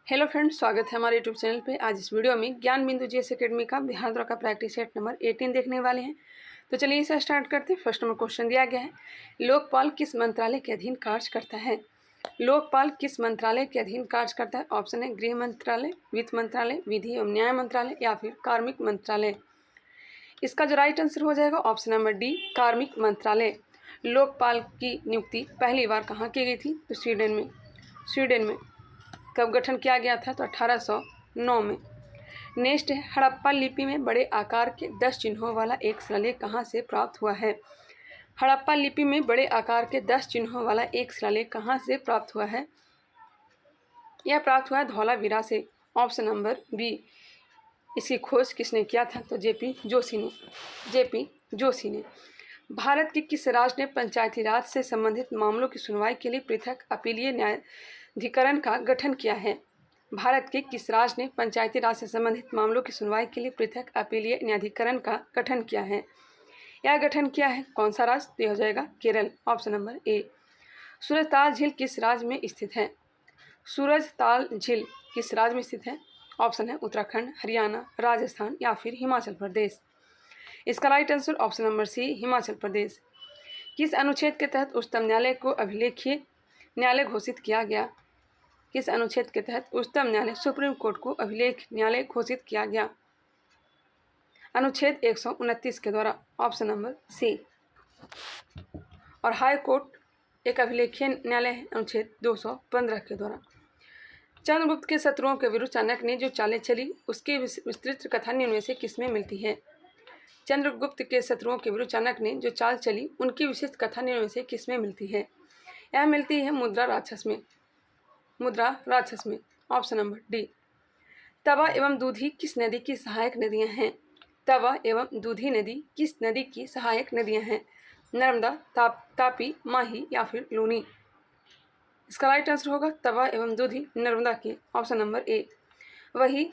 Hello friends, स्वागत है हमारे यूट्यूब चैनल पे। आज इस वीडियो में ज्ञान बिंदु जीएस एकेडमी का बिहार द्वारा का प्रैक्टिस सेट नंबर 18 देखने वाले हैं। तो चलिए इसे स्टार्ट करते हैं। फर्स्ट नंबर क्वेश्चन दिया गया है, लोकपाल किस मंत्रालय के अधीन कार्य करता है? लोकपाल किस मंत्रालय के अधीन कार्य करता है? ऑप्शन है गृह मंत्रालय, वित्त मंत्रालय, विधि एवं न्याय मंत्रालय या फिर कार्मिक मंत्रालय। इसका जो राइट आंसर हो जाएगा ऑप्शन नंबर डी, कार्मिक मंत्रालय। लोकपाल की नियुक्ति पहली बार कहाँ की गई थी? तो स्वीडन में। कब गठन किया गया था? तो 1809 में। नेक्स्ट है, हड़प्पा लिपि में बड़े आकार के 10 चिन्हों वाला एक शिलालेख कहाँ से प्राप्त हुआ है? हड़प्पा लिपि में बड़े आकार के 10 चिन्हों वाला एक शिलालेख कहाँ से प्राप्त हुआ है? यह प्राप्त हुआ है धौलावीरा से। Option number B. इसकी खोज किसने किया था? तो जेपी जोशी ने। भारत के किस राज्य ने पंचायती राज से संबंधित मामलों की सुनवाई के लिए पृथक अपीलीय न्यायाधिकरण का गठन किया है? भारत के किस राज्य ने पंचायती राज से संबंधित मामलों की सुनवाई के लिए पृथक अपीलीय न्यायाधिकरण का गठन किया है? यह गठन किया है कौन सा राज्य? तो यह हो जाएगा केरल। ऑप्शन नंबर ए। सूरजताल झील किस राज्य में स्थित है? सूरजताल झील किस राज्य में स्थित है? ऑप्शन है उत्तराखंड, हरियाणा, राजस्थान या फिर हिमाचल प्रदेश। इसका right answer option number C, Himachal Pradesh. किस अनुच्छेद के तहत उच्चतम न्यायालय को अभिलेखीय न्यायालय घोषित किया गया? किस अनुच्छेद के तहत उच्चतम न्यायालय सुप्रीम कोर्ट को अभिलेख न्यायालय घोषित किया गया? अनुच्छेद 129 के द्वारा। Option number C. और हाई कोर्ट एक अभिलेखीय न्यायालय है अनुच्छेद 215 के द्वारा। चंद्रगुप्त के शत्रुओं के विरुद्ध चाणक्य ने जो चालें चली उसकी विस्तृत कथा निम्न में से किसमें मिलती है? चंद्रगुप्त के शत्रुओं के विरुद्ध चाणक्य ने जो चाल चली उनकी विशिष्ट कथा निम्न में से किसमें मिलती है? यह मिलती है मुद्रा राक्षस में। Option number D. तवा एवं दूधी किस नदी की सहायक नदियां हैं? तवा एवं दूधी नदी किस नदी की सहायक नदियां हैं? नर्मदा, तापी, माही या फिर लूनी। इसका राइट आंसर होगा तवा एवं दूधी नर्मदा की। ऑप्शन नंबर ए। वही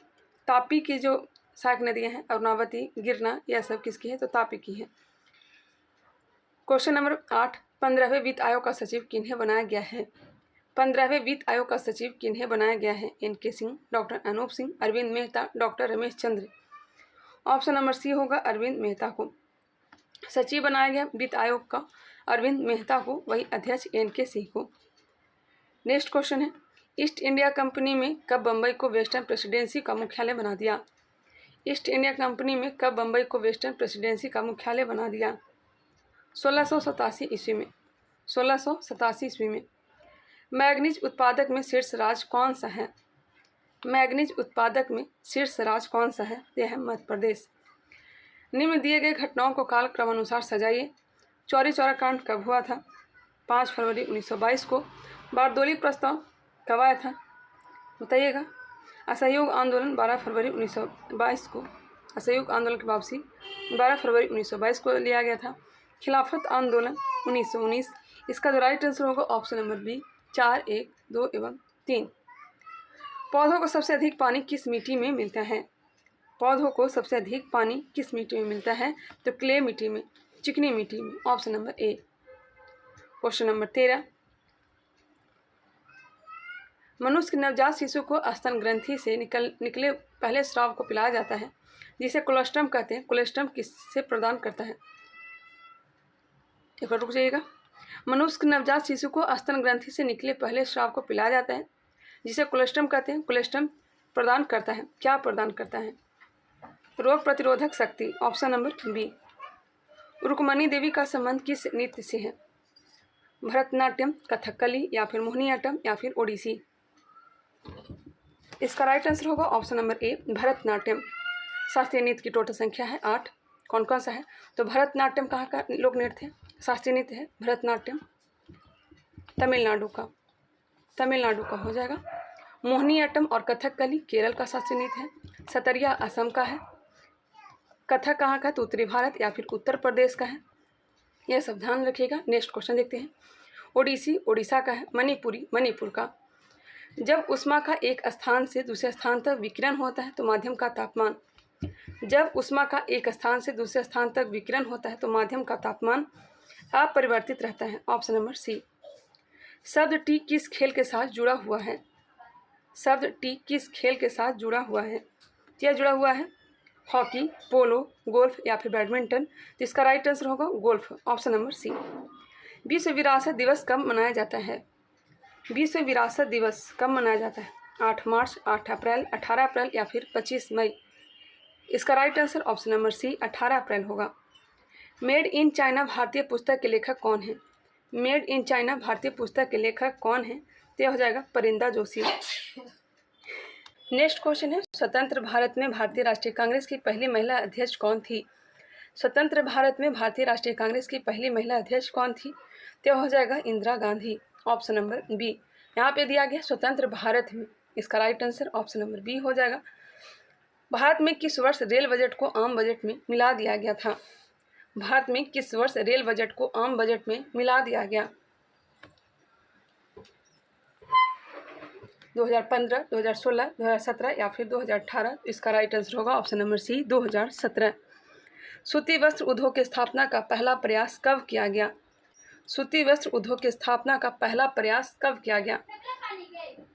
तापी की जो सहायक नदियां हैं अरुणावती, गिरना, यह सब किसकी है? तो तापी की है। क्वेश्चन नंबर 8, 15वें वित्त आयोग का सचिव किन्हें बनाया गया है? 15वें वित्त आयोग का सचिव किन्हें बनाया गया है? N K. Singh, doctor Anoop Singh, Arvind Mehta, doctor Ramesh Chandra. Option number C होगा अरविंद मेहता को सचिव बनाया गया वित्त आयोग का, अरविंद मेहता को, वही अध्यक्ष एन.के. सिंह को। नेक्स्ट क्वेश्चन है, ईस्ट इंडिया कंपनी में कब बम्बई को वेस्टर्न प्रेसिडेंसी का मुख्यालय बना दिया? ईस्ट इंडिया कंपनी में कब बम्बई को वेस्टर्न प्रेसिडेंसी का मुख्यालय बना दिया? 1687 ईस्वी में। 1687 ईस्वी में। मैग्नीज उत्पादक में शीर्ष राज्य कौन सा है? मैग्नीज उत्पादक में शीर्ष राज्य कौन सा है? यह है मध्य प्रदेश। निम्न दिए गए घटनाओं को काल क्रमानुसार सजाइए। चौरी चौरा कांड कब हुआ था? 5 फरवरी 1922 को। बारदोली प्रस्ताव कब आया था? बताइएगा। असहयोग आंदोलन 12 फरवरी 1922 को। असहयोग आंदोलन की वापसी 12 फरवरी 1922 को लिया गया था। खिलाफत आंदोलन 1919। इसका जो राइट आंसर होगा ऑप्शन नंबर बी, 4, 1, 2 एवं 3। पौधों को सबसे अधिक पानी किस मिट्टी में मिलता है? पौधों को सबसे अधिक पानी किस मिट्टी में मिलता है? तो क्ले मिट्टी में, चिकनी मिट्टी में। ऑप्शन नंबर ए। क्वेश्चन नंबर 13, मनुष्य के नवजात शिशु को स्तन ग्रंथि से निकले पहले स्राव को पिलाया जाता है जिसे कोलोस्ट्रम कहते हैं। कोलोस्ट्रम किससे प्रदान करता है? एक बार रुक जाइएगा। मनुष्य के नवजात शिशु को स्तन ग्रंथि से निकले पहले स्राव को पिलाया जाता है जिसे कोलोस्ट्रम कहते हैं। कोलोस्ट्रम प्रदान करता है, क्या प्रदान करता है? रोग प्रतिरोधक शक्ति। Option number B. Rukmini Devi का संबंध किस नृत्य से है? भरतनाट्यम, कथकली या फिर मोहिनीअट्टम या फिर ओडिसी। इसका राइट आंसर होगा ऑप्शन नंबर ए, भरतनाट्यम। शास्त्रीय नृत्य की टोटल संख्या है 8। कौन कौन सा है? तो भरतनाट्यम कहाँ का लोक नृत्य है? शास्त्रीय नृत्य है भरतनाट्यम तमिलनाडु का हो जाएगा। मोहिनीअट्टम और कथकली केरल का शास्त्रीय नृत्य है। सतरिया असम का है। कथक कहाँ का? तो उत्तरी भारत या फिर उत्तर प्रदेश का है। यह सब ध्यान रखिएगा। नेक्स्ट क्वेश्चन देखते हैं। ओडिसी उड़ीसा का है। मणिपुरी मणिपुर का। जब ऊष्मा का एक स्थान से दूसरे स्थान तक विकिरण होता है तो माध्यम का तापमान। जब ऊष्मा का एक स्थान से दूसरे स्थान तक विकिरण होता है तो माध्यम का तापमान अपरिवर्तित रहता है। Option number C. शब्द टी किस खेल के साथ जुड़ा हुआ है? शब्द टी किस खेल के साथ जुड़ा हुआ है? यह जुड़ा हुआ है हॉकी, पोलो, गोल्फ या फिर बैडमिंटन। तो इसका राइट आंसर होगा गोल्फ, ऑप्शन नंबर सी। विश्व विरासत दिवस कब मनाया जाता है? विश्व विरासत दिवस कब मनाया जाता है? 8 मार्च, 8 अप्रैल, 18 अप्रैल या फिर 25 मई। इसका right answer option number C 18 अप्रैल होगा। मेड इन चाइना भारतीय पुस्तक के लेखक कौन है? मेड इन चाइना भारतीय पुस्तक के लेखक कौन है? तो यह हो जाएगा परिंदा जोशी। नेक्स्ट क्वेश्चन है, स्वतंत्र भारत में भारतीय राष्ट्रीय कांग्रेस की पहली महिला अध्यक्ष कौन थी? स्वतंत्र भारत में भारतीय राष्ट्रीय कांग्रेस की पहली महिला अध्यक्ष कौन थी? तो हो जाएगा Indira Gandhi, option number B. यहाँ पे दिया गया स्वतंत्र भारत में, इसका right answer option number B हो जाएगा। भारत में किस वर्ष रेल बजट को आम बजट में मिला दिया गया था? भारत में किस वर्ष रेल बजट को आम बजट में मिला दिया गया? 2015, 2016, 2017 या फिर 2018। इसका राइट आंसर होगा ऑप्शन नंबर सी 2017। सूती वस्त्र उद्योग की स्थापना का पहला प्रयास कब किया गया? सूती वस्त्र उद्योग की स्थापना का पहला प्रयास कब किया गया?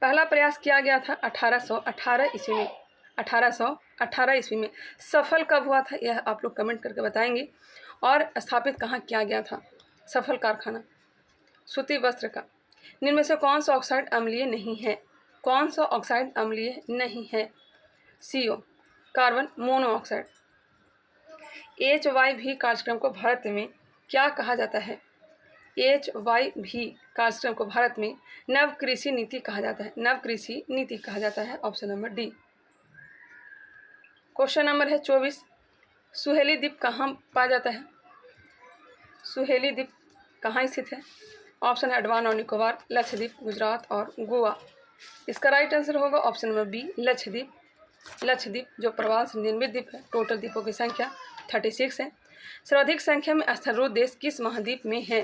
पहला प्रयास किया गया था 1818 ईस्वी में। 1818 ईस्वी में। सफल कब हुआ था यह आप लोग कमेंट करके बताएंगे। और स्थापित कहाँ किया गया था सफल कारखाना सूती वस्त्र का? निम्न में से कौन सा ऑक्साइड अम्लीय नहीं है? कौन सा ऑक्साइड अम्लीय नहीं है? CO, carbon monoxide. HYV कार्यक्रम को भारत में क्या कहा जाता है? HYV कार्यक्रम को भारत में नव कृषि नीति कहा जाता है। नव कृषि नीति कहा जाता है, option number D. Question number है 24, सुहेली द्वीप कहाँ पाया जाता है? सुहेली द्वीप कहाँ स्थित है? ऑप्शन है अंडमान और निकोबार, लक्षद्वीप, गुजरात और गोवा। इसका राइट आंसर होगा option number B Lakshadweep. Lakshadweep जो प्रवाल से निर्मित द्वीप है। टोटल द्वीपों की संख्या 36 है। सर्वाधिक संख्या में स्थलरूढ़ देश किस महाद्वीप में है?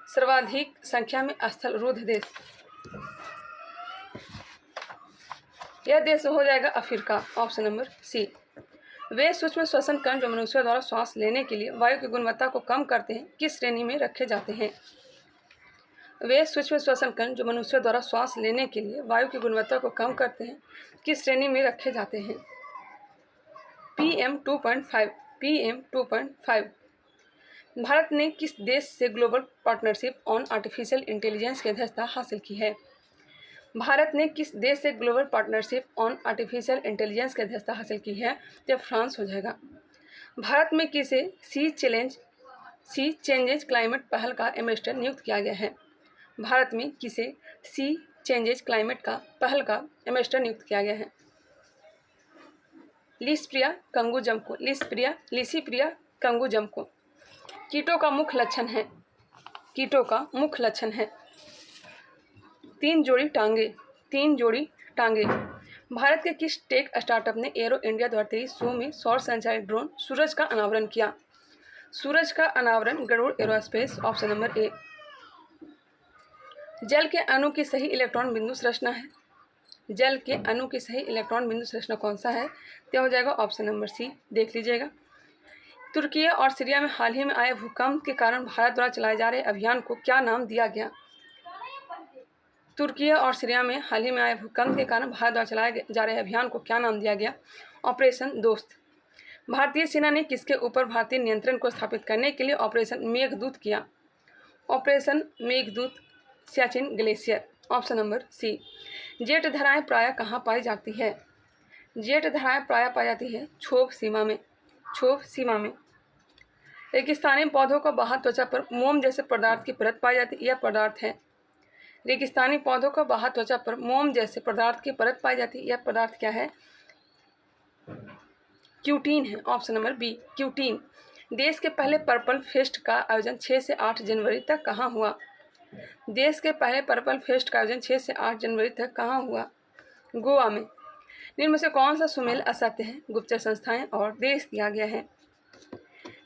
सर्वाधिक संख्या में स्थलरूढ़ देश, यह देश हो जाएगा अफ्रीका, ऑप्शन नंबर सी। वे सूक्ष्म श्वसन कण जो मनुष्यों द्वारा श्वास लेने के लिए वायु की गुणवत्ता को कम करते हैं किस श्रेणी में रखे जाते हैं? वे सूक्ष्म श्वसन कण जो मनुष्यों द्वारा श्वास लेने के लिए वायु की गुणवत्ता को कम करते हैं किस श्रेणी में रखे जाते हैं? PM2.5। PM2.5। भारत ने किस देश से global partnership on artificial intelligence की अध्यक्षता हासिल की है? भारत ने किस देश से global partnership on artificial intelligence की अध्यक्षता हासिल की है? तो फ्रांस हो जाएगा। भारत में किसे सी चेंजेज क्लाइमेट पहल का एम्बेसडर नियुक्त किया गया है? भारत में किसे सी चेंजेज क्लाइमेट का पहल का एम्बेसडर नियुक्त किया गया है? लिसिप्रिया कंगुजम को। कीटों का मुख्य लक्षण है। कीटों का मुख्य लक्षण है 3 जोड़ी टांगे। भारत के किस टेक स्टार्टअप ने एरो इंडिया 2023 में सौर संचालित ड्रोन सूरज का अनावरण किया? सूरज का अनावरण Garuda aerospace, option number A. जल के अणु की सही इलेक्ट्रॉन बिंदु संरचना है। जल के अणु की सही इलेक्ट्रॉन बिंदु संरचना कौन सा है? तो हो जाएगा ऑप्शन नंबर सी, देख लीजिएगा। तुर्की और सीरिया में हाल ही में आए भूकंप के कारण भारत द्वारा चलाए जा रहे अभियान को क्या नाम दिया गया? तुर्की और सीरिया में हाल ही में आए भूकंप के कारण भारत द्वारा चलाए जा रहे अभियान को क्या नाम दिया गया? ऑपरेशन दोस्त। भारतीय सेना ने किसके ऊपर भारतीय नियंत्रण को स्थापित करने के लिए ऑपरेशन मेघदूत किया? Operation Meghdoot Siachen glacier, option number C. Jet धाराएं प्रायः कहाँ पाई जाती है? जेट धाराएं प्रायः पाई जाती है क्षोभ सीमा में। रेगिस्तानी पौधों को बाहर त्वचा पर मोम जैसे पदार्थ की परत पाई जाती है, यह पदार्थ है। रेगिस्तानी पौधों को बाहर त्वचा पर मोम जैसे पदार्थ की परत पाई जाती है, यह पदार्थ क्या है? क्यूटीन है, ऑप्शन नंबर बी क्यूटीन। देश के पहले पर्पल फेस्ट का आयोजन 6 से 8 जनवरी तक कहाँ हुआ? देश के पहले पर्पल फेस्ट का आयोजन 6 से 8 जनवरी तक कहाँ हुआ? गोवा में। निम्न में से कौन सा सुमेल असत्य है? गुप्तचर संस्थाएं और देश दिया गया है।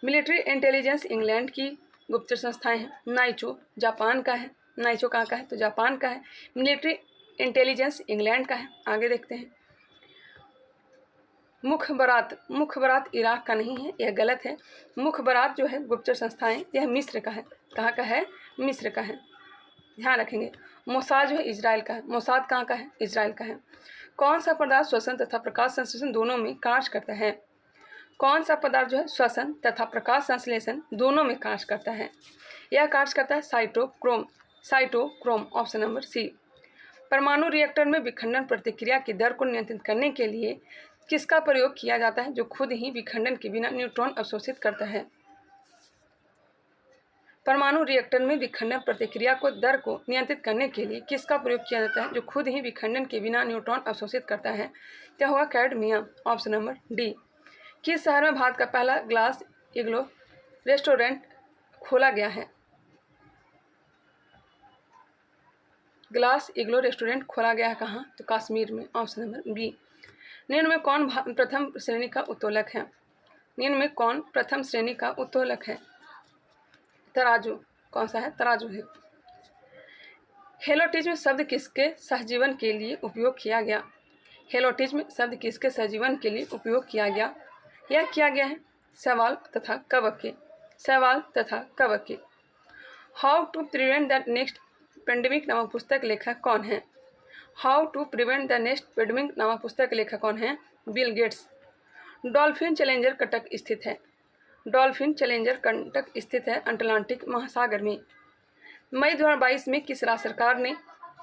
मिलिट्री इंटेलिजेंस इंग्लैंड की गुप्तचर संस्थाएं हैं। नाइचो जापान का है। नाइचो कहाँ का है? तो जापान का है। मिलिट्री इंटेलिजेंस इंग्लैंड का है। आगे देखते हैं। मुखबरात इराक का नहीं है, यह गलत है। मुखबरात जो है गुप्तचर संस्थाएं, यह मिस्र का है। कहाँ का है? मिस्र का है। ध्यान रखेंगे। मोसाद जो है इजराइल का है। मोसाद कहाँ का है? इजराइल का है। कौन सा पदार्थ श्वसन तथा प्रकाश संश्लेषण दोनों में कार्य करता है? कौन सा पदार्थ जो है श्वसन तथा प्रकाश संश्लेषण दोनों में कार्य करता है? यह कार्य करता है cytochrome. Cytochrome, option number C. परमाणु रिएक्टर में विखंडन प्रतिक्रिया की दर को नियंत्रित करने के लिए किसका प्रयोग किया जाता है जो खुद ही विखंडन के बिना न्यूट्रॉन अवशोषित करता है? परमाणु रिएक्टर में विखंडन प्रतिक्रिया को दर को नियंत्रित करने के लिए किसका प्रयोग किया जाता है जो खुद ही विखंडन के बिना न्यूट्रॉन अवशोषित करता है? क्या होगा? Cadmium, option number D. किस शहर में भारत का पहला ग्लास इग्लो रेस्टोरेंट खोला गया है? ग्लास इग्लो रेस्टोरेंट खोला गया है कहाँ? तो कश्मीर में, ऑप्शन नंबर बी। निम्न में कौन प्रथम श्रेणी का उत्तोलक है? निम्न में कौन प्रथम श्रेणी का उत्तोलक है? तराजू। कौन सा है? तराजू है। हेलोटिज्म शब्द किसके सहजीवन के लिए उपयोग किया गया? हेलोटिज्म शब्द किसके सहजीवन के लिए उपयोग किया गया? यह किया गया है सवाल तथा कवक के। सवाल तथा कवक के। How to prevent the next pandemic नामक पुस्तक लेखक कौन है? How to prevent the next pandemic नामक पुस्तक लेखक कौन है? Bill Gates. Dolphin challenger Cuttack स्थित है। डॉल्फिन चैलेंजर कटक स्थित है अटलांटिक महासागर में। मई 2022 में किस राज्य सरकार ने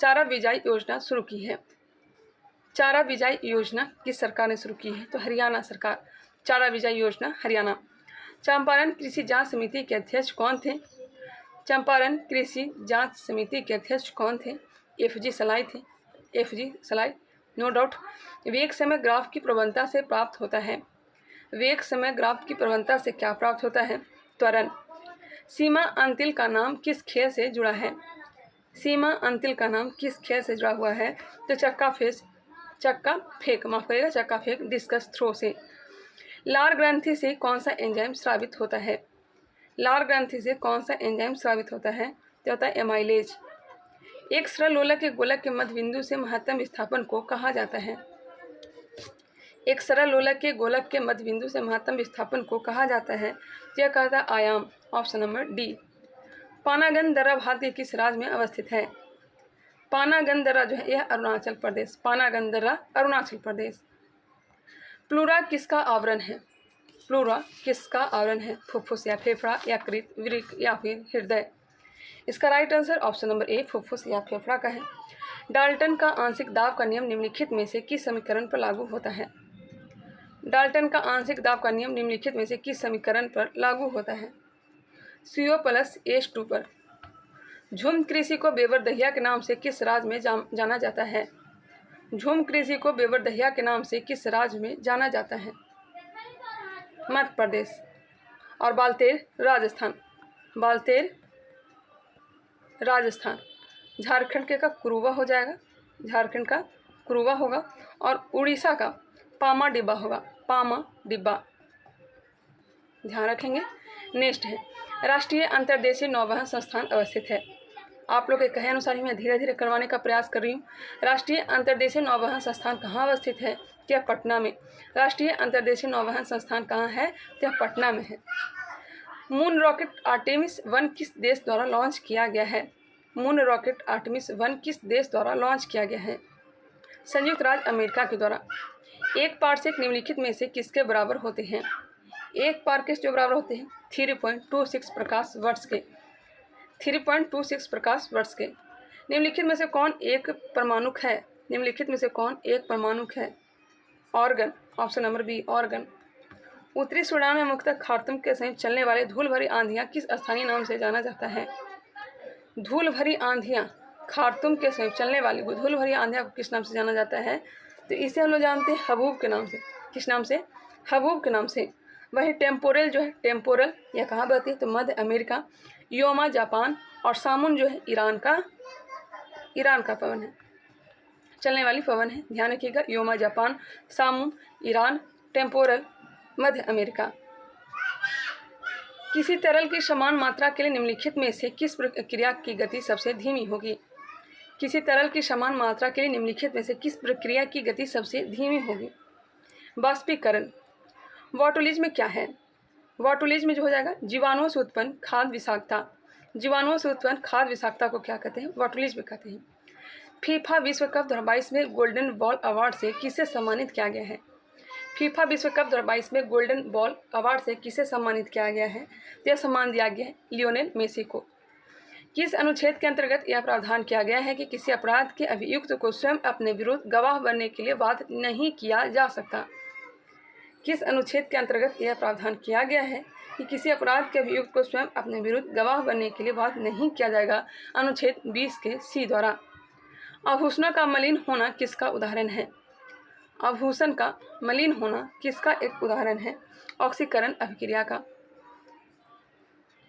चारा बिजाई योजना शुरू की है? चारा बिजाई योजना किस सरकार ने शुरू की है? तो हरियाणा सरकार। चारा बिजाई योजना हरियाणा। चंपारण कृषि जांच समिति के अध्यक्ष कौन थे? चंपारण कृषि जांच समिति के अध्यक्ष कौन थे? FG सलाई थे। FG सलाई, नो डाउट। वेग समय ग्राफ की प्रवणता से प्राप्त होता है। वेग समय ग्राफ की प्रवणता से क्या प्राप्त होता है? त्वरण। सीमा अंतिल का नाम किस खेल से जुड़ा है? सीमा अंतिल का नाम किस खेल से जुड़ा हुआ है? तो चक्का फेंक, माफ करिएगा, चक्का फेंक, डिस्कस थ्रो से। लार ग्रंथि से कौन सा एंजाइम स्रावित होता है? लार ग्रंथि से कौन सा एंजाइम स्रावित होता है? तो होता है एमाइलेज। एक सरल लोलक के गोलक के मध्य बिंदु से महत्तम विस्थापन को कहा जाता है? एक सरल लोलक के गोलक के मध्य बिंदु से महत्तम विस्थापन को कहा जाता है? यह कहता है आयाम, ऑप्शन नंबर डी। पानागन दर्रा भारत के किस राज्य में अवस्थित है? पानागन दर्रा जो है यह अरुणाचल प्रदेश। पानागन दर्रा अरुणाचल प्रदेश। प्लूरा किसका आवरण है? प्लूरा किसका आवरण है? फुफ्फुस या फेफड़ा, यकृत, वृक्क या फिर हृदय? इसका right answer option number A, फुफ्फुस या फेफड़ा का है। डाल्टन का आंशिक दाब का नियम निम्नलिखित में से किस समीकरण पर लागू होता है? डाल्टन का आंशिक दाब का नियम निम्नलिखित में से किस समीकरण पर लागू होता है? CO+H2 पर। झुम कृषि को बेवर दहिया के नाम से किस राज्य में जाना जाता है? झुम कृषि को बेवर दहिया के नाम से किस राज्य में जाना जाता है? मध्य प्रदेश। और बालतेर राजस्थान। बालतेर राजस्थान। झारखंड के का कुरुवा हो जाएगा, झारखंड का कुरुवा होगा। और उड़ीसा का पामा डिब्बा होगा, पामा डिब्बा। ध्यान रखेंगे। नेक्स्ट है राष्ट्रीय अंतर्देशीय नौवहन संस्थान अवस्थित है। आप लोग के कहे अनुसार ही मैं धीरे धीरे करवाने का प्रयास कर रही हूँ। राष्ट्रीय अंतर्देशीय नौवहन संस्थान कहाँ अवस्थित है? क्या पटना में। राष्ट्रीय अंतर्देशीय नौवहन संस्थान कहाँ है? क्या पटना में है। मून रॉकेट आर्टेमिस 1 किस देश द्वारा लॉन्च किया गया है? मून रॉकेट आर्टेमिस 1 किस देश द्वारा लॉन्च किया गया है? संयुक्त राज्य अमेरिका के द्वारा। एक पारसेक निम्नलिखित में से किसके बराबर होते हैं? एक पारसेक जो बराबर होते हैं 3.26 प्रकाश वर्ष के। 3.26 प्रकाश वर्ष के। निम्नलिखित में से कौन एक परमाणुक है? निम्नलिखित में से कौन एक परमाणुक है? Argon, option number B, argon. उत्तरी सूडान में मुख्यतः खार्तूम के समीप चलने वाले धूल भरी आंधियाँ किस स्थानीय नाम से जाना जाता है? धूल भरी आंधियाँ, खार्तूम के समीप चलने वाली धूल भरी आंधियाँ को किस नाम से जाना जाता है? तो इसे हम लोग जानते हैं हबूब के नाम से। किस नाम से? हबूब के नाम से। वही टेम्पोरल जो है, टेम्पोरल यह कहाँ बहती है? तो मध्य अमेरिका, योमा जापान, और सामुन जो है ईरान का पवन है, चलने वाली पवन है। ध्यान रखिएगा, योमा जापान, सामुन ईरान, टेम्पोरल मध्य अमेरिका। किसी तरल की समान मात्रा के लिए निम्नलिखित में से किस प्रक्रिया की गति सबसे धीमी होगी? किसी तरल की समान मात्रा के लिए निम्नलिखित में से किस प्रक्रिया की गति सबसे धीमी होगी? बाष्पीकरण। वॉटोलिज्म क्या है? वॉटोलिज्म जो हो जाएगा जीवाणुओं से उत्पन्न खाद्य विषाक्तता। जीवाणुओं से उत्पन्न खाद्य विषाक्तता को क्या कहते हैं? बॉटुलिज्म भी कहते हैं। फीफा विश्व कप 2022 में गोल्डन बॉल अवार्ड से किसे सम्मानित किया गया है? फीफा विश्व कप 2022 में गोल्डन बॉल अवार्ड से किसे सम्मानित किया गया है? यह सम्मान दिया गया है लियोनेल मेसी को। किस अनुच्छेद के अंतर्गत यह प्रावधान किया गया है कि किसी अपराध के अभियुक्त को स्वयं अपने विरुद्ध गवाह बनने के लिए बाध्य नहीं किया जा सकता? किस अनुच्छेद के अंतर्गत यह प्रावधान किया गया है कि किसी अपराध के अभियुक्त को स्वयं अपने विरुद्ध गवाह बनने के लिए बाध्य नहीं किया जाएगा? अनुच्छेद 20 के सी द्वारा। आभूषण का मलिन होना किसका उदाहरण है? आभूषण का मलिन होना किसका एक उदाहरण है? ऑक्सीकरण अभिक्रिया का।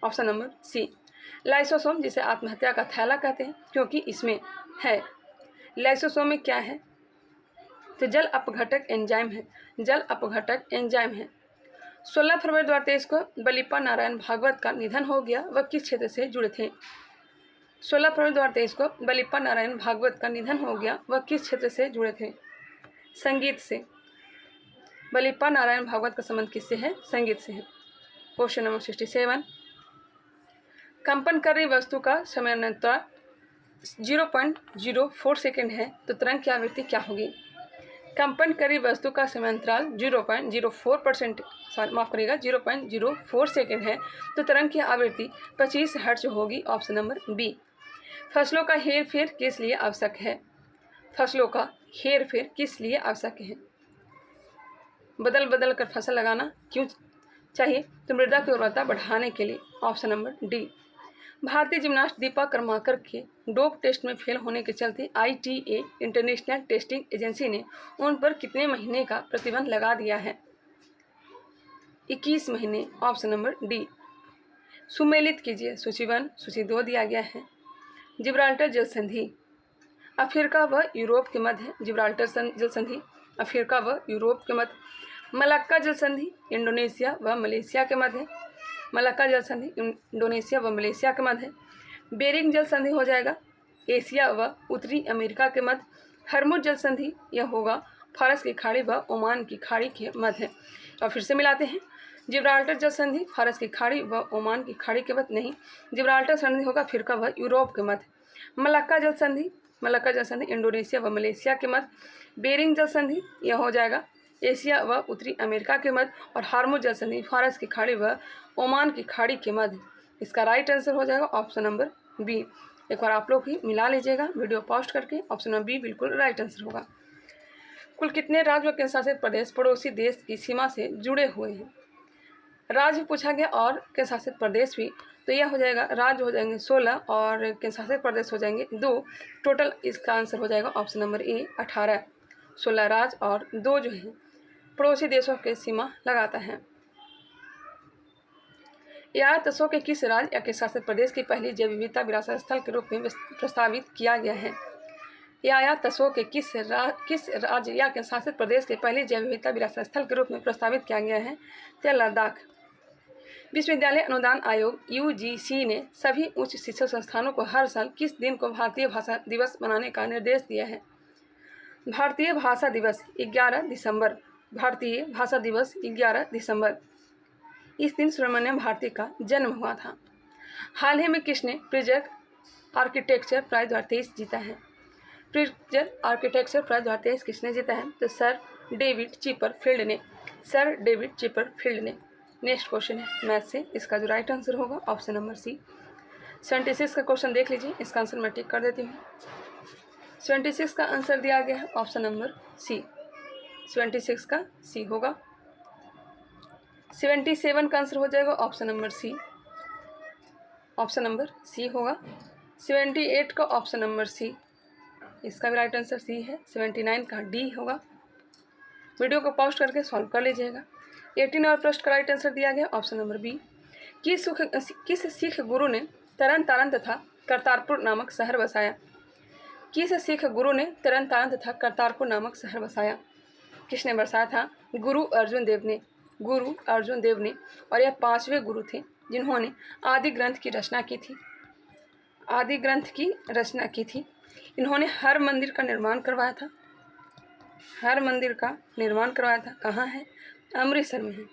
ऑप्शन नंबर सी। लाइसोसोम जिसे आत्महत्या का थैला कहते हैं क्योंकि इसमें है। लाइसोसोम में क्या है? तो जल अपघटक एंजाइम है। जल अपघटक एंजाइम है। 16 फरवरी 2023 को बलिप्पा नारायण भागवत का निधन हो गया। वह किस क्षेत्र से जुड़े थे? 16 फरवरी 2023 को बलिप्पा नारायण भागवत का निधन हो गया। वह किस क्षेत्र से जुड़े थे? संगीत से। बलिप्पा नारायण भागवत का संबंध किससे है? संगीत से है। Question number 67। कंपन कर रही वस्तु का समयांतर 0.04 सेकेंड है तो तरंग की आवृत्ति क्या होगी? कंपन कर रही वस्तु का समयांतराल 0.04 सेकेंड है तो तरंग की आवृत्ति 25 हर्ट्ज होगी। Option number B. फसलों का हेर फेर किस लिए आवश्यक है? फसलों का हेर फेर किस लिए आवश्यक है? बदल बदल कर फसल लगाना क्यों चाहिए? तो मृदा की उर्वरता बढ़ाने के लिए। Option number D. भारतीय जिम्नास्ट दीपा कर्माकर के डोप टेस्ट में फेल होने के चलते ITA इंटरनेशनल टेस्टिंग एजेंसी ने उन पर कितने महीने का प्रतिबंध लगा दिया है? 21 महीने। Option number D. सुमेलित कीजिए। सूची 1 सूची 2 दिया गया है। जिब्राल्टर जल संधि अफ्रीका व यूरोप के मध्य। जिब्राल्टर जल संधि अफ्रीका व यूरोप के मध्य। मलक्का जल संधि इंडोनेशिया व मलेशिया के मध्य। मलक्का जल संधि इंडोनेशिया व मलेशिया के मध्य। बेरिंग जल संधि हो जाएगा एशिया व उत्तरी अमेरिका के मध्य। हरमुज जल संधि यह होगा फारस की खाड़ी व ओमान की खाड़ी के मध्य। और फिर से मिलाते हैं। जिब्राल्टर जल संधि फारस की खाड़ी व ओमान की खाड़ी के मध्य नहीं, जिब्राल्टर संधि होगा अफ्रीका व यूरोप के मध्य। मलक्का जल संधि इंडोनेशिया व मलेशिया के मध्य। बेरिंग जल संधि यह हो जाएगा एशिया व उत्तरी अमेरिका के मध्य। और हार्मुज जल संधि फारस की खाड़ी व ओमान की खाड़ी के मध्य। इसका राइट आंसर हो जाएगा ऑप्शन नंबर बी। एक बार आप लोग भी मिला लीजिएगा वीडियो पॉस्ट करके। ऑप्शन नंबर बी बिल्कुल राइट आंसर होगा। कुल कितने राज्य व केंद्र शासित प्रदेश पड़ोसी देश की सीमा से जुड़े हुए हैं? राज्य पूछा गया और केंद्र शासित प्रदेश भी, तो यह हो जाएगा राज्य हो जाएंगे 16 और केंद्र शासित प्रदेश हो जाएंगे 2। टोटल इसका आंसर हो जाएगा ऑप्शन नंबर ए 18। 16 राज्य और 2 जो है पड़ोसी देशों के सीमा लगाता है। यह तसो के किस राज्य या केंद्र शासित प्रदेश की पहली जैव विविधता विरासत स्थल के रूप में प्रस्तावित किया गया है? या तसो के किस राज्य या केंद्र शासित प्रदेश के पहले जैव विविधता विरासत स्थल के रूप में प्रस्तावित किया गया है? तो लद्दाख। विश्वविद्यालय अनुदान आयोग UGC ने सभी उच्च शिक्षा संस्थानों को हर साल किस दिन को भारतीय भाषा दिवस मनाने का निर्देश दिया है? भारतीय भाषा दिवस 11 दिसंबर। भारतीय भाषा दिवस 11 दिसंबर। इस दिन सुब्रमण्यम भारती का जन्म हुआ था। हाल ही में किसने प्रिजर आर्किटेक्चर प्राइज 2023 जीता है? प्रिजर आर्किटेक्चर प्राइज 2023 किसने जीता है? तो सर डेविड चिपरफील्ड ने। सर डेविड चिपरफील्ड ने। नेक्स्ट क्वेश्चन है मैथ से। इसका जो राइट आंसर होगा ऑप्शन नंबर सी। 76 का क्वेश्चन देख लीजिए। इसका आंसर मैं टिक कर देती हूँ। 76 का आंसर दिया गया है ऑप्शन नंबर सी। 76 का सी होगा। 77 का आंसर हो जाएगा option number C. Option number C होगा। 78 का ऑप्शन नंबर सी। इसका भी राइट आंसर सी है। 79 का डी होगा। वीडियो को पॉज करके सॉल्व कर लीजिएगा। 18 और प्रश्न का राइट आंसर दिया गया ऑप्शन नंबर बी। किस सिख गुरु ने तरन तारण तथा करतारपुर नामक शहर बसाया? किस सिख गुरु ने तरन तारण तथा करतारपुर नामक शहर बसाया? किसने बसाया था? गुरु अर्जुन देव ने। गुरु अर्जुन देव ने। और यह 5वें गुरु थे जिन्होंने आदि ग्रंथ की रचना की थी। आदि ग्रंथ की रचना की थी। इन्होंने हर मंदिर का निर्माण करवाया था। हर मंदिर का निर्माण करवाया था। कहाँ है? अमृतसर में है।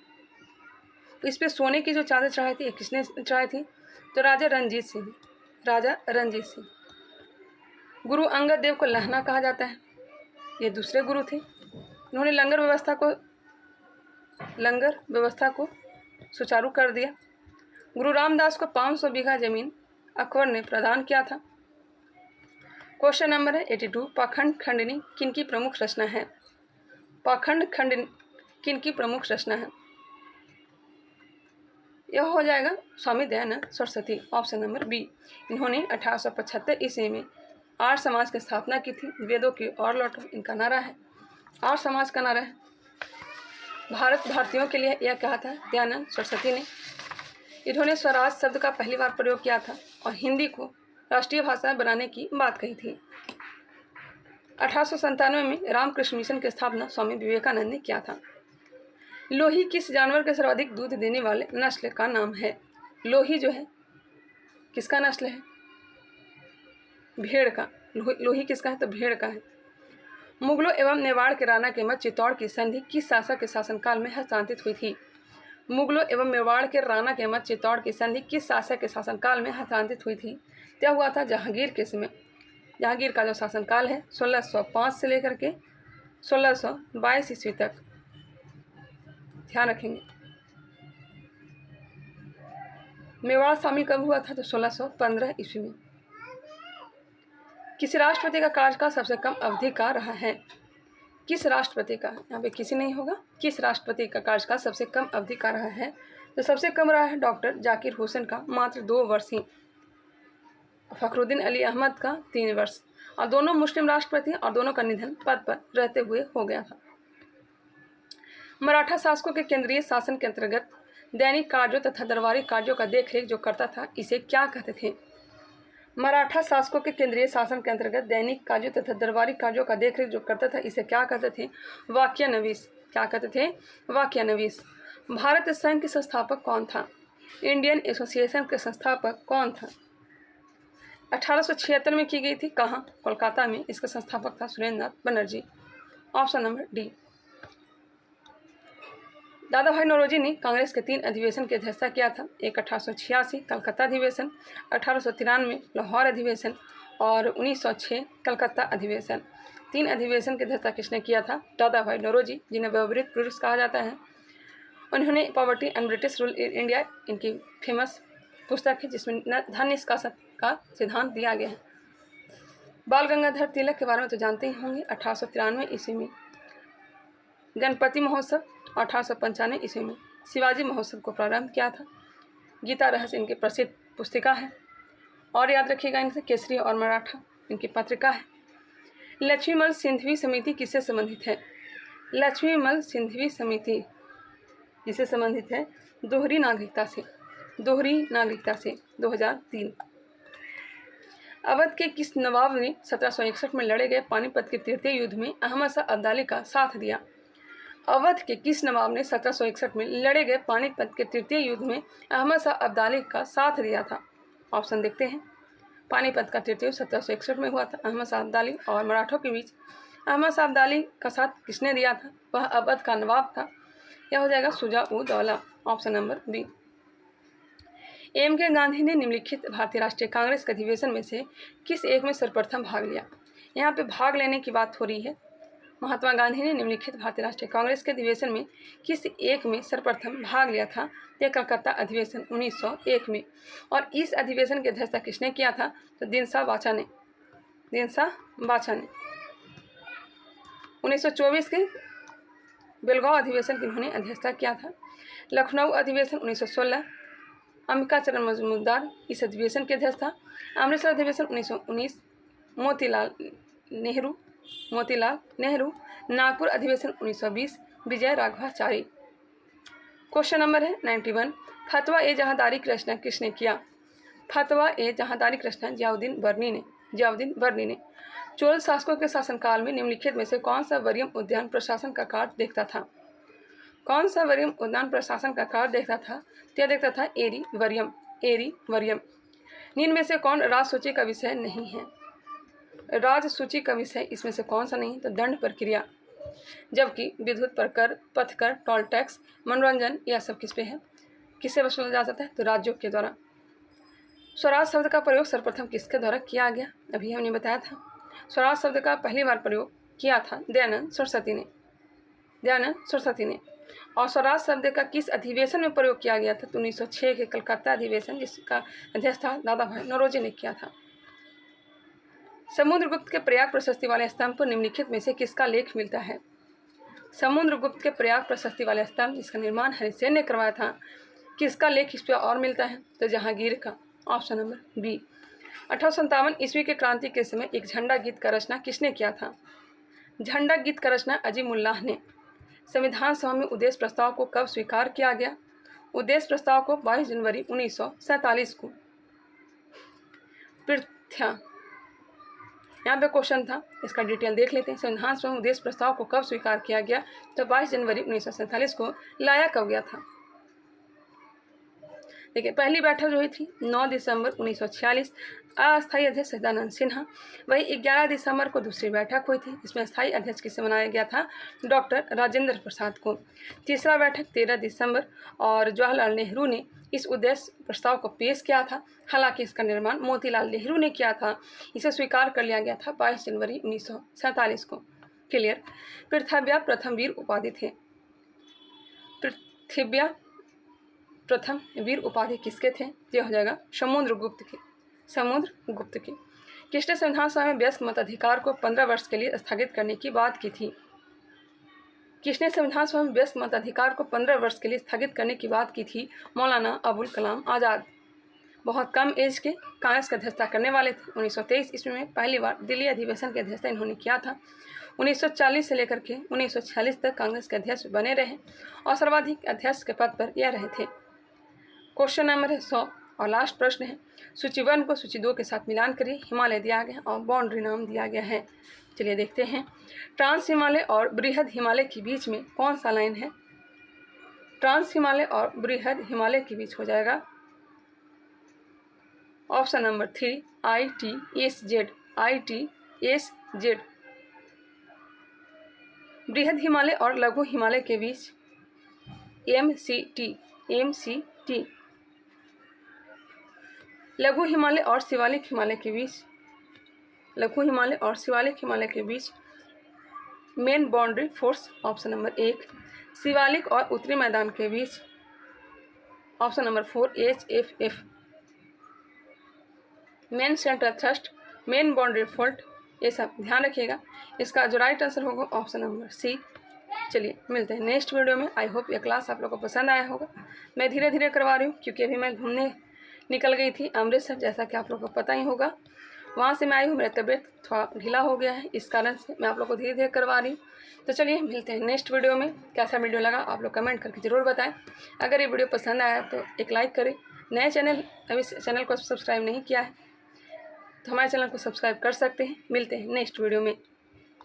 इस पे सोने की जो चादर चढ़ाई थी किसने चढ़ाई थी? तो राजा रणजीत सिंह, राजा रणजीत सिंह। गुरु अंगद देव को लहना कहा जाता है, ये दूसरे गुरु थे। इन्होंने लंगर व्यवस्था को सुचारू कर दिया। गुरु रामदास को 500 बीघा जमीन अकबर ने प्रदान किया था। क्वेश्चन नंबर है 82, पाखंड खंडनी किनकी प्रमुख रचना है? पाखंड खंडनी किनकी प्रमुख रचना है? यह हो जाएगा Swami Dayanand Saraswati, option number B. इन्होंने 1875 ईस्वी में आर्य समाज की स्थापना की थी। वेदों की ओर लौटो, इनका नारा है, आर्य समाज का नारा है। भारतीयों के लिए यह कहा था दयानंद सरस्वती ने। इन्होंने स्वराज शब्द का पहली बार प्रयोग किया था और हिंदी को राष्ट्रीय भाषा बनाने की बात कही थी। 1897 में रामकृष्ण मिशन की स्थापना स्वामी विवेकानंद ने किया था। लोही किस जानवर के सर्वाधिक दूध देने वाले नस्ल का नाम है? लोही जो है किसका नस्ल है? भेड़ का। लोही किसका है? तो भेड़ का है। मुगलों एवं मेवाड़ के राणा के मध्य चित्तौड़ की संधि किस शासक के शासनकाल में हस्तांतरित हुई थी? मुगलों एवं मेवाड़ के राणा के मध्य चित्तौड़ की संधि किस शासक के शासनकाल में हस्तांतरित हुई थी? क्या हुआ था? जहांगीर के समय। जहांगीर का जो शासनकाल है 1605 से लेकर के 1622 ईस्वी तक, ध्यान रखेंगे। मेवाड़ शामिल कब हुआ था? तो 1615 ईस्वी में। किस राष्ट्रपति का कार्यकाल सबसे कम अवधि का रहा है? किस राष्ट्रपति का, यहाँ पे किसी नहीं होगा, किस राष्ट्रपति का कार्यकाल सबसे कम अवधि का रहा है? तो सबसे कम रहा है डॉक्टर जाकिर हुसैन का, मात्र 2 वर्ष ही। फखरुद्दीन अली अहमद का 3 वर्ष। और दोनों मुस्लिम राष्ट्रपति और दोनों का निधन पद पर रहते हुए हो गया था। मराठा शासकों के केंद्रीय शासन के अंतर्गत दैनिक कार्यों तथा दरबारी कार्यों का देखरेख जो करता था, इसे क्या कहते थे? मराठा शासकों के केंद्रीय शासन के अंतर्गत दैनिक कार्यों तथा दरबारी कार्यों का देखरेख जो करता था, इसे क्या कहते थे? वाक्यानवीस। क्या कहते थे? वाक्यानवीस। भारत संघ के संस्थापक कौन था? इंडियन एसोसिएशन के संस्थापक कौन था? 1876 में की गई थी। कहाँ? कोलकाता में। इसका संस्थापक था सुरेंद्र नाथ बनर्जी, ऑप्शन नंबर डी। दादा भाई नौरोजी ने कांग्रेस के 3 अधिवेशन की अध्यक्षता किया था। एक 1886 कलकत्ता अधिवेशन, 1893 लाहौर अधिवेशन और 1906 कलकत्ता अधिवेशन। 3 अधिवेशन की अध्यक्षता किसने किया था? दादा भाई नौरोजी, जिन्हें व्यवहारिक पुरुष कहा जाता है। उन्होंने poverty and British rule in India, इनकी फेमस पुस्तक है जिसमें धन निष्कासन का सिद्धांत दिया गया है। बाल गंगाधर तिलक के बारे में तो जानते ही होंगे। 1893 ईस्वी में गणपति महोत्सव, 1895 ईस्वी में शिवाजी महोत्सव को प्रारंभ किया था। गीता रहस्य इनकी प्रसिद्ध पुस्तिका है। और याद रखिएगा इनसे केसरी और मराठा इनकी पत्रिका है। लक्ष्मीमल सिंधवी समिति किससे संबंधित है? लक्ष्मीमल सिंधवी समिति किससे संबंधित है? दोहरी नागरिकता से। दोहरी नागरिकता से 2003। अवध के किस नवाब ने 1761 में लड़े गए पानीपत के तृतीय युद्ध में अहमद शाह अब्दाली का साथ दिया? अवध के किस नवाब ने 1761 में लड़े गए पानीपत के तृतीय युद्ध में अहमद शाह अब्दाली का साथ दिया था? ऑप्शन देखते हैं। पानीपत का तृतीय युद्ध 1761 में हुआ था। अहमद शाह अब्दाली और मराठों के बीच अहमद शाह अब्दाली का साथ किसने दिया था? वह अवध का नवाब था। यह हो जाएगा Shuja-ud-Daula, option number B. M के गांधी ने निम्नलिखित भारतीय राष्ट्रीय कांग्रेस के अधिवेशन में से किस एक में सर्वप्रथम भाग लिया? यहाँ पे भाग लेने की बात हो रही है। महात्मा गांधी ने निम्नलिखित भारतीय राष्ट्रीय कांग्रेस के अधिवेशन में किस एक में सर्वप्रथम भाग लिया था? यह कलकत्ता अधिवेशन 1901 में। और इस अधिवेशन की अध्यक्षता किसने किया था? तो दिनसा बाचा ने। दिनसा बाचा ने 1924 के बेलगांव अधिवेशन की उन्होंने अध्यक्षता किया था। लखनऊ अधिवेशन 1916, अंबिका चरण मजूमदार इस अधिवेशन के अध्यक्ष था। अमृतसर अधिवेशन 1919, मोतीलाल नेहरू। नागपुर अधिवेशन 1920, विजय राघवाचारी। क्वेश्चन नंबर है 91, फतवा ए जहांदारी की रचना किसने किया? फतवा ए जहांदारी की रचना जियाउद्दीन बर्नी ने। चोल शासकों के शासनकाल में निम्नलिखित में से कौन सा वरीयम उद्यान प्रशासन का कार्य देखता था? कौन सा वरीयम उद्यान प्रशासन का कार्य देखता था? यह देखता था एरी वरीयम। निम्न में से कौन राज सूची का विषय नहीं है? राज सूची का विषय इसमें से कौन सा नहीं? तो दंड प्रक्रिया। जबकि विद्युत पर कर, पथ कर, टोल टैक्स, मनोरंजन, यह सब किस पे है? किससे वसूला जा सकता है? तो राज्यों के द्वारा। स्वराज शब्द का प्रयोग सर्वप्रथम किसके द्वारा किया गया? अभी हमने बताया था। स्वराज शब्द का पहली बार प्रयोग किया था दयानंद सरस्वती ने। और स्वराज शब्द का किस अधिवेशन में प्रयोग किया गया था? तो 1906 के कलकत्ता अधिवेशन, जिसका अध्यक्ष था दादा भाई नौरोजी ने किया था। समुद्रगुप्त के प्रयाग प्रशस्ति वाले स्तंभ पर निम्नलिखित में से किसका लेख मिलता है? समुद्रगुप्त के प्रयाग प्रशस्ति वाले स्तंभ, जिसका निर्माण हरिसेन ने करवाया था, किसका लेख इस पर और मिलता है? तो जहांगीर का। Option number B. 1857 ईस्वी के क्रांति के समय एक झंडा गीत का रचना किसने किया था? झंडा गीत का रचना अजीमुल्लाह ने। संविधान सभा में उद्देश्य प्रस्ताव को कब स्वीकार किया गया? उद्देश्य प्रस्ताव को 22 जनवरी 1947 को। पृथ्या, यहाँ पे क्वेश्चन था, इसका डिटेल देख लेते हैं। संविधान सभा में उद्देश्य प्रस्ताव को कब स्वीकार किया गया? तो 22 जनवरी 1947 को लाया कब गया था? देखिए, पहली बैठक जो हुई थी 9 दिसंबर 1946, अस्थायी अध्यक्ष सच्चिदानंद सिन्हा। वही 11 दिसंबर को दूसरी बैठक हुई थी, इसमें स्थायी अध्यक्ष किसे बनाया गया था? डॉक्टर राजेंद्र प्रसाद को। तीसरा बैठक 13 दिसंबर, और जवाहरलाल नेहरू ने इस उद्देश्य प्रस्ताव को पेश किया था। हालांकि इसका निर्माण मोतीलाल नेहरू ने किया था। इसे स्वीकार कर लिया गया था 22 जनवरी 1947 को। क्लियर। पृथ्व्या प्रथम वीर उपाधि थे। पृथ्व्या प्रथम वीर उपाधि किसके थे? ये हो जाएगा समुद्रगुप्त के। किसने संविधान सभा में वयस्क मताधिकार को 15 वर्ष के लिए स्थगित करने की बात की थी? किसने संविधान सभा में वयस्क मताधिकार को 15 वर्ष के लिए स्थगित करने की बात की थी? मौलाना अबुल कलाम आज़ाद। बहुत कम एज के कांग्रेस की अध्यक्षता करने वाले थे। 1923 ईस्वी में पहली बार दिल्ली अधिवेशन की अध्यक्षता इन्होंने किया था। 1940 से लेकर के 1946 तक कांग्रेस के अध्यक्ष बने रहे और सर्वाधिक अध्यक्ष के पद पर यह रहे थे। क्वेश्चन नंबर 100 और लास्ट प्रश्न है, सूची 1 को सूची 2 के साथ मिलान करिए। हिमालय दिया गया और बाउंड्री नाम दिया गया है। चलिए देखते हैं। ट्रांस हिमालय और बृहद हिमालय के बीच में कौन सा लाइन है? ट्रांस हिमालय और बृहद हिमालय के बीच हो जाएगा ऑप्शन नंबर 3 ITSZ। बृहद हिमालय और लघु हिमालय के बीच MCT। लघु हिमालय और शिवालिक हिमालय के बीच main boundary force option number 1। Shivalik और उत्तरी मैदान के बीच option number 4 HFF। Main central thrust, main boundary fault, ये सब ध्यान रखिएगा। इसका जो राइट आंसर होगा ऑप्शन नंबर C। चलिए मिलते हैं नेक्स्ट वीडियो में। आई होप ये क्लास आप लोगों को पसंद आया होगा। मैं धीरे धीरे करवा रही हूँ क्योंकि अभी मैं घूमने निकल गई थी अमृतसर, जैसा कि आप लोगों को पता ही होगा। वहाँ से मैं आई हूँ, मेरा तबीयत थोड़ा ढीला हो गया है, इस कारण से मैं आप लोगों को धीरे धीरे करवा रही हूँ। तो चलिए मिलते हैं नेक्स्ट वीडियो में। कैसा वीडियो लगा आप लोग कमेंट करके ज़रूर बताएं। अगर ये वीडियो पसंद आया तो एक लाइक करें। नए चैनल अभी चैनल को सब्सक्राइब नहीं किया है तो हमारे चैनल को सब्सक्राइब कर सकते हैं। मिलते हैं नेक्स्ट वीडियो में।